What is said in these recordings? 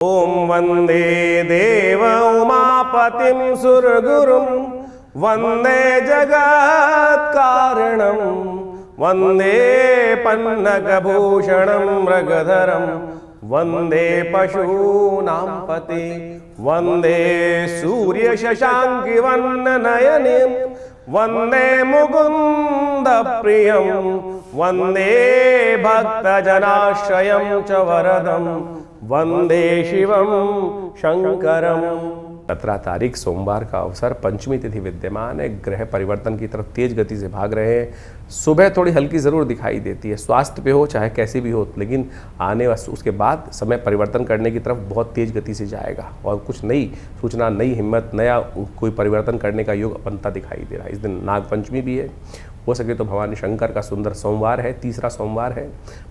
ओम वंदे देव उमापतिं सुरगुरुं वंदे जगत्कारणं वंदे पन्नगभूषणं मृगधरं वंदे पशूनां पते वंदे सूर्यशशाङ्किवर्णनयनं वंदे मुकुन्दप्रियं वंदे भक्तजनाश्रयं च वरदं वंदे शिवम शंकरम। 17 तारीख सोमवार का अवसर, पंचमी तिथि विद्यमान है। ग्रह परिवर्तन की तरफ तेज गति से भाग रहे हैं। सुबह थोड़ी हल्की जरूर दिखाई देती है, स्वास्थ्य पे हो चाहे कैसी भी हो, लेकिन आने उसके बाद समय परिवर्तन करने की तरफ बहुत तेज गति से जाएगा और कुछ नई सूचना, नई हिम्मत, नया कोई परिवर्तन करने का योग बनता दिखाई दे रहा है। इस दिन नाग पंचमी भी है। हो सके तो भगवान शंकर का सुंदर सोमवार है, तीसरा सोमवार है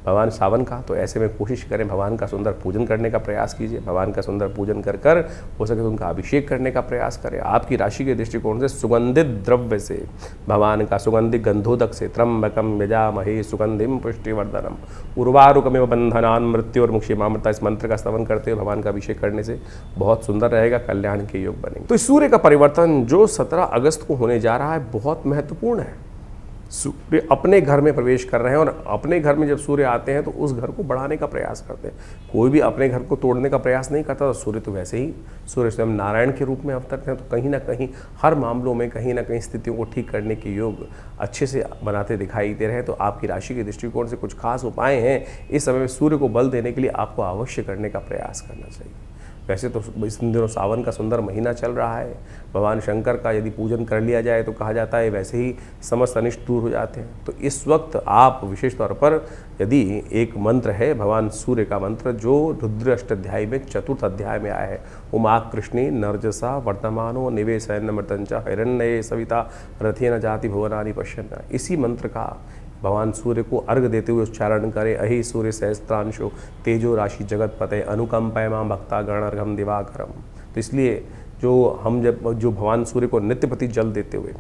भगवान सावन का, तो ऐसे में कोशिश करें भगवान का सुंदर पूजन करने का प्रयास कीजिए। भगवान का सुंदर पूजन कर कर हो सके तो उनका अभिषेक करने का प्रयास करें। आपकी राशि के दृष्टिकोण से सुगंधित द्रव्य से, भगवान का सुगंधित गंधोदक से, त्र्यंबकम यजामहे सुगंधिम पुष्टिवर्धनम उर्वारुकमिव बंधनान् मृत्योर्मुक्षीमामृता, इस मंत्र का स्तवन करते हुए भगवान का अभिषेक करने से बहुत सुंदर रहेगा, कल्याण के योग बनेंगे। तो सूर्य का परिवर्तन जो 17 अगस्त को होने जा रहा है बहुत महत्वपूर्ण है। सूर्य अपने घर में प्रवेश कर रहे हैं और अपने घर में जब सूर्य आते हैं तो उस घर को बढ़ाने का प्रयास करते हैं। कोई भी अपने घर को तोड़ने का प्रयास नहीं करता। तो सूर्य तो वैसे ही, सूर्य स्वयं नारायण के रूप में अवतरते हैं, तो कहीं ना कहीं हर मामलों में कहीं ना कहीं स्थितियों को ठीक करने के योग अच्छे से बनाते दिखाई दे रहे हैं। तो आपकी राशि के दृष्टिकोण से कुछ खास उपाय हैं इस समय में सूर्य को बल देने के लिए आपको अवश्य करने का प्रयास करना चाहिए। वैसे तो इस दिनों सावन का सुंदर महीना चल रहा है। भगवान शंकर का यदि पूजन कर लिया जाए तो कहा जाता है वैसे ही समस्त अनिष्ट दूर हो जाते हैं। तो इस वक्त आप विशेष तौर पर यदि एक मंत्र है भगवान सूर्य का मंत्र जो रुद्र अष्टाध्यायी में 4th अध्याय में आया है, उमा कृष्णी नर्जसा वर्तमानो निवेशयन मृतंचा हिरण्ये सविता रथेन जाति भुवनानि पश्यन्, इसी मंत्र का भगवान सूर्य को अर्घ देते हुए उच्चारण करें। अहि सूर्य सहस्त्रांशो तेजो राशि जगतपते अनुकंपय मां भक्ता गणर्घम दिवाकरम। तो इसलिए जो भगवान सूर्य को नित्यप्रति जल देते हुए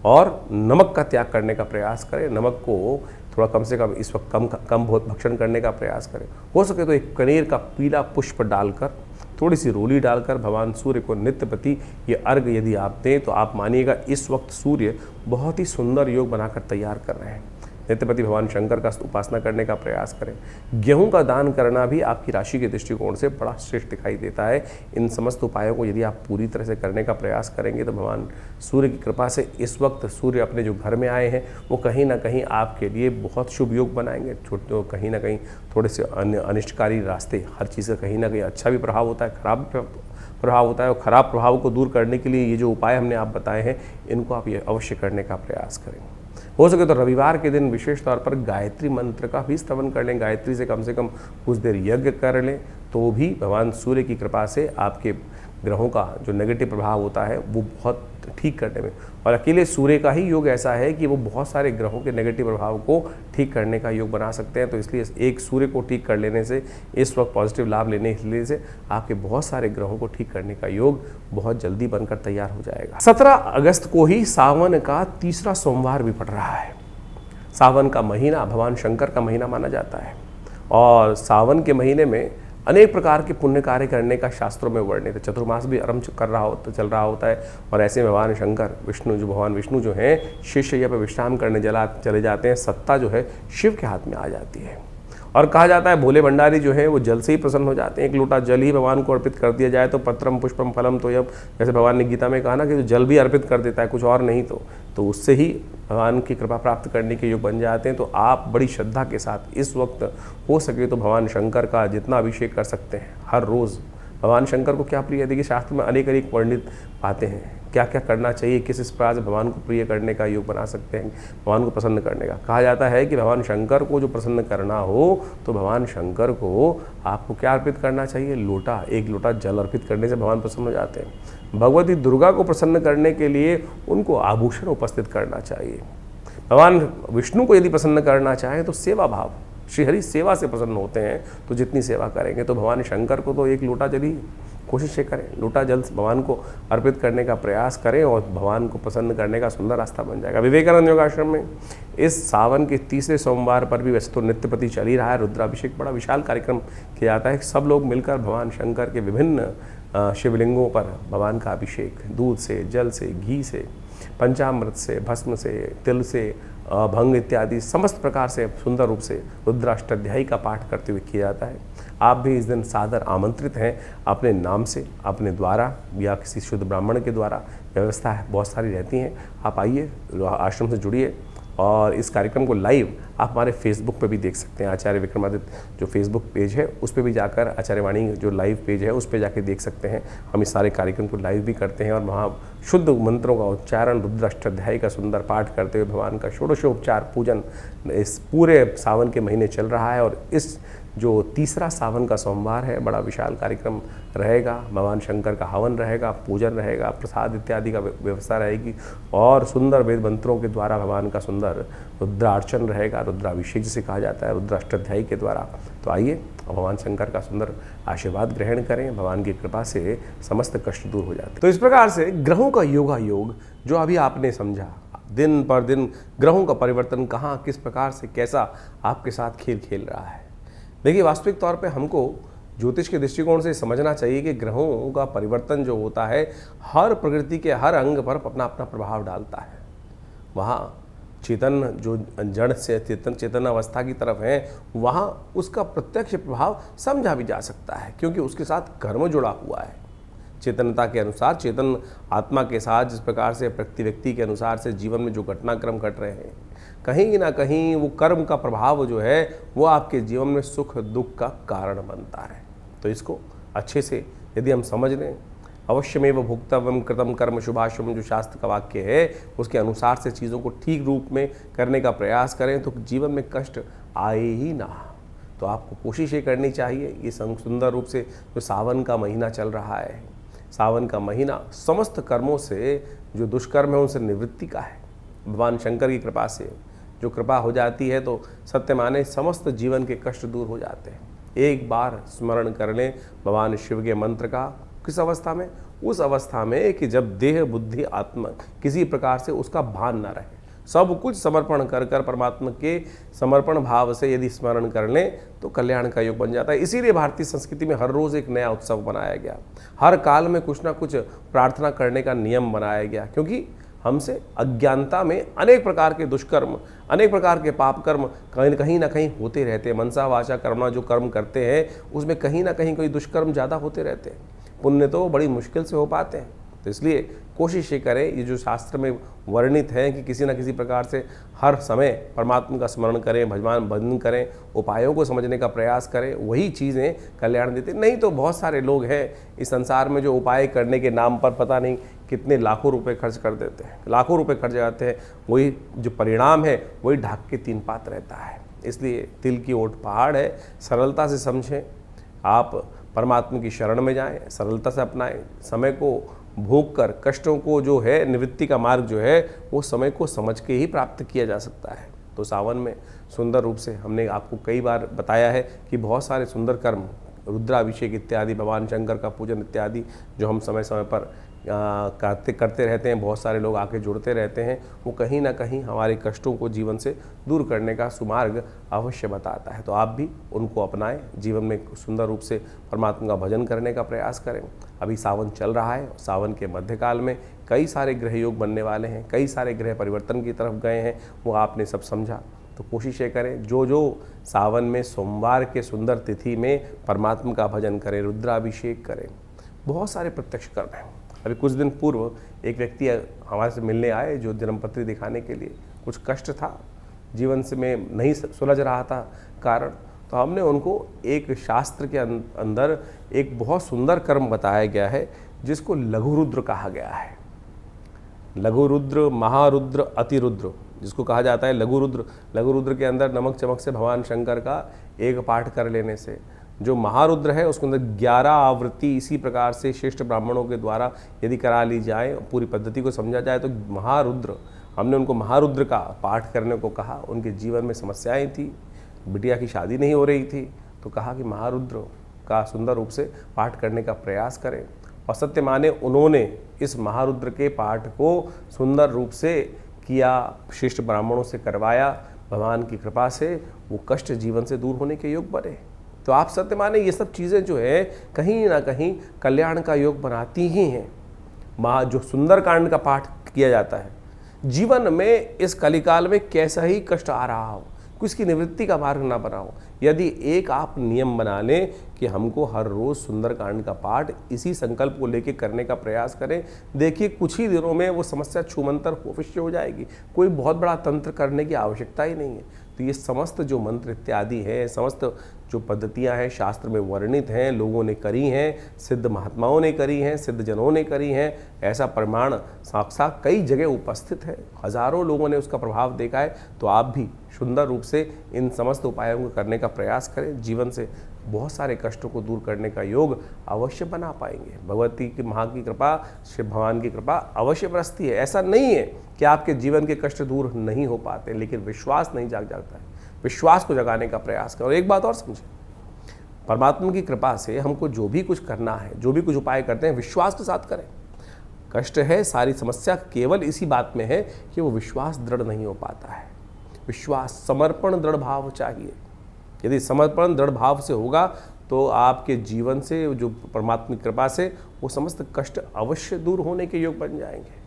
और नमक का त्याग करने का प्रयास करें, नमक को थोड़ा कम से कम इस वक्त कम बहुत भक्षण करने का प्रयास करें। हो सके तो एक कनेर का पीला पुष्प डालकर, थोड़ी सी रोली डालकर भगवान सूर्य को नित्य प्रति ये अर्घ यदि आप दें तो आप मानिएगा इस वक्त सूर्य बहुत ही सुंदर योग बनाकर तैयार कर रहे हैं। नित्यपति भगवान शंकर का उपासना करने का प्रयास करें। गेहूं का दान करना भी आपकी राशि के दृष्टिकोण से बड़ा श्रेष्ठ दिखाई देता है। इन समस्त उपायों को यदि आप पूरी तरह से करने का प्रयास करेंगे तो भगवान सूर्य की कृपा से इस वक्त सूर्य अपने जो घर में आए हैं वो कहीं ना कहीं आपके लिए बहुत शुभ योग बनाएंगे। छोटे कहीं ना कहीं थोड़े से अनिष्टकारी रास्ते, हर चीज़ का कहीं ना कहीं अच्छा भी प्रभाव होता है, खराब प्रभाव होता है, और ख़राब प्रभाव को दूर करने के लिए ये जो उपाय हमने आप बताए हैं इनको आप ये अवश्य करने का प्रयास करें। हो सके तो रविवार के दिन विशेष तौर पर गायत्री मंत्र का भी स्तवन कर लें, गायत्री से कम कुछ देर यज्ञ कर लें, तो भी भगवान सूर्य की कृपा से आपके ग्रहों का जो नेगेटिव प्रभाव होता है वो बहुत ठीक करने में, और अकेले सूर्य का ही योग ऐसा है कि वो बहुत सारे ग्रहों के नेगेटिव प्रभाव को ठीक करने का योग बना सकते हैं। तो इसलिए एक सूर्य को ठीक कर लेने से, इस वक्त पॉजिटिव लाभ लेने से आपके बहुत सारे ग्रहों को ठीक करने का योग बहुत जल्दी बनकर तैयार हो जाएगा। 17 अगस्त को ही सावन का तीसरा सोमवार भी पड़ रहा है। सावन का महीना भगवान शंकर का महीना माना जाता है और सावन के महीने में अनेक प्रकार के पुण्य कार्य करने का शास्त्रों में वर्णित है। चतुर्मास भी आरंभ चल रहा होता है और ऐसे में भगवान शंकर भगवान विष्णु जो हैं शेषशय्या पर विश्राम करने चले जाते हैं। सत्ता जो है शिव के हाथ में आ जाती है और कहा जाता है भोले भंडारी जो है वो जल से ही प्रसन्न हो जाते हैं। एक लोटा जल ही भगवान को अर्पित कर दिया जाए तो पत्रम पुष्पम फलम तो यब, जैसे भगवान ने गीता में कहा ना कि जो जल भी अर्पित कर देता है कुछ और नहीं तो उससे ही भगवान की कृपा प्राप्त करने के योग बन जाते हैं। तो आप बड़ी श्रद्धा के साथ इस वक्त हो सके तो भगवान शंकर का जितना अभिषेक कर सकते हैं हर रोज़। भगवान शंकर को क्या प्रिय है, देखिए शास्त्र में अनेक वर्णित पाते हैं क्या क्या करना चाहिए, किस प्रकार से भगवान को प्रिय करने का योग बना सकते हैं, भगवान को प्रसन्न करने का। कहा जाता है कि भगवान शंकर को जो प्रसन्न करना हो तो भगवान शंकर को आपको क्या अर्पित करना चाहिए, एक लोटा जल अर्पित करने से भगवान प्रसन्न हो जाते हैं। भगवती दुर्गा को प्रसन्न करने के लिए उनको आभूषण उपस्थित करना चाहिए। भगवान विष्णु को यदि प्रसन्न करना चाहें तो सेवा भाव, श्रीहरि सेवा से प्रसन्न होते हैं, तो जितनी सेवा करेंगे तो भगवान शंकर को तो एक लोटा जल ही कोशिशें करें, लोटा जल भगवान को अर्पित करने का प्रयास करें और भगवान को प्रसन्न करने का सुंदर रास्ता बन जाएगा। विवेकानंद योगाश्रम में इस सावन के तीसरे सोमवार पर भी वैसे तो नित्य प्रति चल ही रहा है, रुद्राभिषेक बड़ा विशाल कार्यक्रम किया जाता है। सब लोग मिलकर भगवान शंकर के विभिन्न शिवलिंगों पर भगवान का अभिषेक दूध से, जल से, घी से, पंचामृत से, भस्म से, तिल से, भंग इत्यादि समस्त प्रकार से सुंदर रूप से रुद्राष्टाध्यायी का पाठ करते हुए किया जाता है। आप भी इस दिन सादर आमंत्रित हैं। अपने नाम से, अपने द्वारा या किसी शुद्ध ब्राह्मण के द्वारा, व्यवस्था है बहुत सारी रहती हैं। आप आइए, आश्रम से जुड़िए और इस कार्यक्रम को लाइव आप हमारे फेसबुक पे भी देख सकते हैं। आचार्य विक्रमादित्य जो फेसबुक पेज है उस पे भी जाकर, आचार्यवाणी जो लाइव पेज है उस पे जाके देख सकते हैं। हम इस सारे कार्यक्रम को लाइव भी करते हैं और वहाँ शुद्ध मंत्रों का उच्चारण, रुद्राष्टाध्यायी का सुंदर पाठ करते हुए भगवान का षोडशोपचार पूजन इस पूरे सावन के महीने चल रहा है। और इस जो तीसरा सावन का सोमवार है, बड़ा विशाल कार्यक्रम रहेगा। भगवान शंकर का हवन रहेगा, पूजन रहेगा, प्रसाद इत्यादि का व्यवस्था रहेगी और सुंदर वेद मंत्रों के द्वारा भगवान का सुंदर रुद्रार्चन रहेगा, रुद्राभिषेक जिसे कहा जाता है रुद्राष्टाध्यायी के द्वारा। तो आइए भगवान शंकर का सुंदर आशीर्वाद ग्रहण करें। भगवान की कृपा से समस्त कष्ट दूर हो जाते हैं। तो इस प्रकार से ग्रहों का योगा योग जो अभी आपने समझा, दिन पर दिन ग्रहों का परिवर्तन कहाँ, किस प्रकार से, कैसा आपके साथ खेल खेल रहा है। देखिए, वास्तविक तौर पे हमको ज्योतिष के दृष्टिकोण से समझना चाहिए कि ग्रहों का परिवर्तन जो होता है हर प्रकृति के हर अंग पर अपना अपना प्रभाव डालता है। वहाँ चेतन जो जड़ से चेतन अवस्था की तरफ है, वहाँ उसका प्रत्यक्ष प्रभाव समझा भी जा सकता है, क्योंकि उसके साथ कर्म जुड़ा हुआ है। चेतनता के अनुसार, चेतन आत्मा के साथ जिस प्रकार से प्रति व्यक्ति के अनुसार से जीवन में जो घटनाक्रम घट रहे हैं, कहीं ना कहीं वो कर्म का प्रभाव जो है वो आपके जीवन में सुख दुख का कारण बनता है। तो इसको अच्छे से यदि हम समझ लें, अवश्यमेव भुक्तव्यम कृतम कर्म शुभाशुभम जो शास्त्र का वाक्य है, उसके अनुसार से चीज़ों को ठीक रूप में करने का प्रयास करें तो जीवन में कष्ट आए ही ना। तो आपको कोशिश ये करनी चाहिए। ये सुंदर रूप से जो सावन का महीना चल रहा है, सावन का महीना समस्त कर्मों से, जो दुष्कर्म है उनसे निवृत्ति का है। भगवान शंकर की कृपा से जो कृपा हो जाती है तो सत्य माने समस्त जीवन के कष्ट दूर हो जाते हैं। एक बार स्मरण कर लें भगवान शिव के मंत्र का। किस अवस्था में? उस अवस्था में कि जब देह बुद्धि आत्मा किसी प्रकार से उसका भान ना रहे, सब कुछ समर्पण कर कर परमात्मा के समर्पण भाव से यदि स्मरण कर लें तो कल्याण का योग बन जाता है। इसीलिए भारतीय संस्कृति में हर रोज़ एक नया उत्सव बनाया गया, हर काल में कुछ ना कुछ प्रार्थना करने का नियम बनाया गया, क्योंकि हमसे अज्ञानता में अनेक प्रकार के दुष्कर्म, अनेक प्रकार के पाप कर्म कहीं ना कहीं होते रहते हैं। मनसा वाचा कर्मणा जो कर्म करते हैं उसमें कहीं ना कहीं कोई दुष्कर्म ज़्यादा होते रहते हैं, पुण्य तो बड़ी मुश्किल से हो पाते हैं। तो इसलिए कोशिश ये करें, ये जो शास्त्र में वर्णित है कि किसी न किसी प्रकार से हर समय परमात्मा का स्मरण करें, भजन करें, उपायों को समझने का प्रयास करें, वही चीज़ें कल्याण देते। नहीं तो बहुत सारे लोग हैं इस संसार में जो उपाय करने के नाम पर पता नहीं कितने लाखों रुपए खर्च कर देते हैं, लाखों रुपए खर्च जाते हैं, वही जो परिणाम है वही ढाक के तीन पात रहता है। इसलिए तिल की ओट पहाड़ है, सरलता से समझें, आप परमात्मा की शरण में जाएं, सरलता से अपनाएं, समय को भोग कर कष्टों को जो है निवृत्ति का मार्ग जो है वो समय को समझ के ही प्राप्त किया जा सकता है। तो सावन में सुंदर रूप से हमने आपको कई बार बताया है कि बहुत सारे सुंदर कर्म, रुद्राभिषेक इत्यादि, भगवान शंकर का पूजन इत्यादि जो हम समय समय पर करते रहते हैं, बहुत सारे लोग आके जुड़ते रहते हैं, वो कहीं ना कहीं हमारे कष्टों को जीवन से दूर करने का सुमार्ग अवश्य बताता है। तो आप भी उनको अपनाएं, जीवन में सुंदर रूप से परमात्मा का भजन करने का प्रयास करें। अभी सावन चल रहा है, सावन के मध्यकाल में कई सारे ग्रह योग बनने वाले हैं, कई सारे ग्रह परिवर्तन की तरफ गए हैं, वो आपने सब समझा। तो कोशिश ये करें, जो सावन में सोमवार के सुंदर तिथि में परमात्मा का भजन करें, रुद्राभिषेक करें। बहुत सारे प्रत्यक्ष कर्म हैं। अभी कुछ दिन पूर्व एक व्यक्ति हमारे से मिलने आए जो जन्मपत्री दिखाने के लिए, कुछ कष्ट था जीवन से, में नहीं सुलझ रहा था कारण, तो हमने उनको एक शास्त्र के अंदर एक बहुत सुंदर कर्म बताया गया है जिसको लघु रुद्र कहा गया है। लघु रुद्र, महारुद्र, अतिरुद्र जिसको कहा जाता है लघु रुद्र। लघु रुद्र के अंदर नमक चमक से भगवान शंकर का एक पाठ कर लेने से, जो महारुद्र है उसके अंदर 11 आवृत्ति इसी प्रकार से श्रेष्ठ ब्राह्मणों के द्वारा यदि करा ली जाए, पूरी पद्धति को समझा जाए तो महारुद्र, हमने उनको महारुद्र का पाठ करने को कहा। उनके जीवन में समस्याएं थी, बिटिया की शादी नहीं हो रही थी, तो कहा कि महारुद्र का सुंदर रूप से पाठ करने का प्रयास करें। और सत्य माने उन्होंने इस महारुद्र के पाठ को सुंदर रूप से किया, श्रेष्ठ ब्राह्मणों से करवाया, भगवान की कृपा से वो कष्ट जीवन से दूर होने के योग बने। तो आप सत्य माने ये सब चीज़ें जो है कहीं ना कहीं कल्याण का योग बनाती ही हैं। जो सुंदरकांड का पाठ किया जाता है, जीवन में इस कलिकाल में कैसा ही कष्ट आ रहा हो, उसकी निवृत्ति का मार्ग ना बनाओ। यदि एक आप नियम बना लें कि हमको हर रोज़ सुंदरकांड का पाठ इसी संकल्प को लेकर करने का प्रयास करें, देखिए कुछ ही दिनों में वो समस्या छूमंतर अवश्य हो जाएगी। कोई बहुत बड़ा तंत्र करने की आवश्यकता ही नहीं है। तो ये समस्त जो मंत्र इत्यादि हैं, समस्त जो पद्धतियां हैं शास्त्र में वर्णित हैं, लोगों ने करी हैं, सिद्ध महात्माओं ने करी हैं, सिद्ध जनों ने करी हैं, ऐसा प्रमाण साक्षात कई जगह उपस्थित है, हजारों लोगों ने उसका प्रभाव देखा है। तो आप भी सुंदर रूप से इन समस्त उपायों को करने का प्रयास करें, जीवन से बहुत सारे कष्टों को दूर करने का योग अवश्य बना पाएंगे। भगवती की माँ की कृपा, शिव भगवान की कृपा अवश्य बरसती है। ऐसा नहीं है कि आपके जीवन के कष्ट दूर नहीं हो पाते, लेकिन विश्वास नहीं जागता है। विश्वास को जगाने का प्रयास करें। और एक बात और समझें, परमात्मा की कृपा से हमको जो भी कुछ करना है, जो भी कुछ उपाय करते हैं, विश्वास के साथ करें। कष्ट है, सारी समस्या केवल इसी बात में है कि वो विश्वास दृढ़ नहीं हो पाता है। विश्वास, समर्पण, दृढ़ भाव चाहिए। यदि समर्पण दृढ़ भाव से होगा तो आपके जीवन से, जो परमात्मा की कृपा से, वो समस्त कष्ट अवश्य दूर होने के योग बन जाएंगे।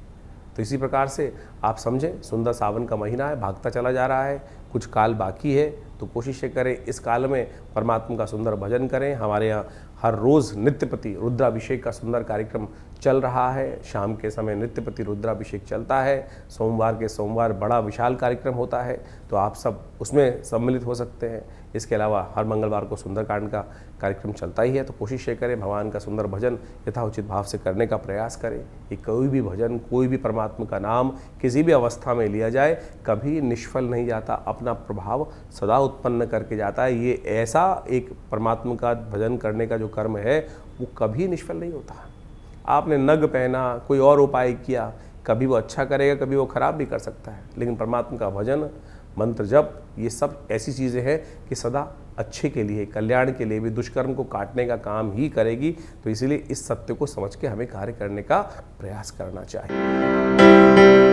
तो इसी प्रकार से आप समझें, सुंदर सावन का महीना है, भागता चला जा रहा है, कुछ काल बाकी है, तो कोशिश करें इस काल में परमात्मा का सुंदर भजन करें। हमारे यहाँ हर रोज़ नित्यपति रुद्राभिषेक का सुंदर कार्यक्रम चल रहा है। शाम के समय नित्यपति रुद्राभिषेक चलता है। सोमवार के सोमवार बड़ा विशाल कार्यक्रम होता है, तो आप सब उसमें सम्मिलित हो सकते हैं। इसके अलावा हर मंगलवार को सुंदरकांड का कार्यक्रम चलता ही है। तो कोशिश ये करें भगवान का सुंदर भजन यथाउचित भाव से करने का प्रयास करें। कि कोई भी भजन, कोई भी परमात्मा का नाम किसी भी अवस्था में लिया जाए, कभी निष्फल नहीं जाता, अपना प्रभाव सदा उत्पन्न करके जाता है। ये ऐसा एक परमात्मा का भजन करने का जो कर्म है, वो कभी निष्फल नहीं होता। आपने नग पहना, कोई और उपाय किया, कभी वो अच्छा करेगा, कभी वो खराब भी कर सकता है, लेकिन परमात्मा का भजन, मंत्र जप, ये सब ऐसी चीज़ें हैं कि सदा अच्छे के लिए, कल्याण के लिए भी, दुष्कर्म को काटने का काम ही करेगी। तो इसीलिए इस सत्य को समझ के हमें कार्य करने का प्रयास करना चाहिए।